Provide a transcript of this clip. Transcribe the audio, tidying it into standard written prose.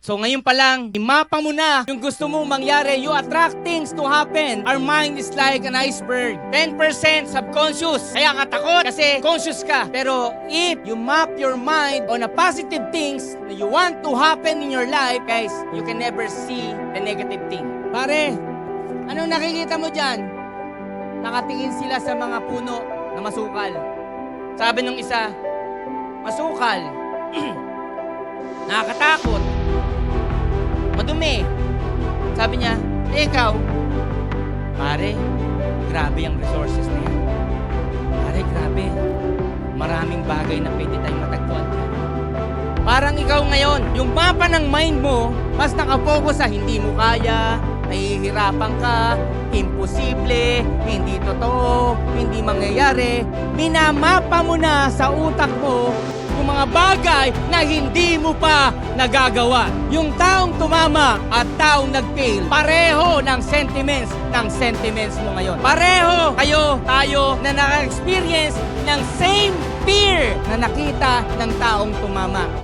So ngayon pa lang, imapa mo na yung gusto mong mangyari. You attract things to happen. Our mind is like an iceberg. 10% subconscious. Kaya ka takot kasi conscious ka. Pero if you map your mind on a positive things that you want to happen in your life, guys, you can never see the negative thing. Pare, anong nakikita mo dyan? Nakatingin sila sa mga puno na masukal. Sabi nung isa, masukal. Nakakatakot. Madumi. Sabi niya, ikaw, pare, grabe ang resources na yan. Pare, grabe. Maraming bagay na pwede tayong matagpuan dyan. Parang ikaw ngayon, yung mapa ng mind mo, mas nakapokus sa hindi mo kaya, nahihirapan ka, imposible, hindi totoo, hindi mangyayari. Minamapa mo na sa utak mo yung mga bagay na hindi mo pa nagagawa. Yung taong tumama at taong nag-fail, pareho ng sentiments mo ngayon. Pareho tayo na naka-experience ng same fear na nakita ng taong tumama.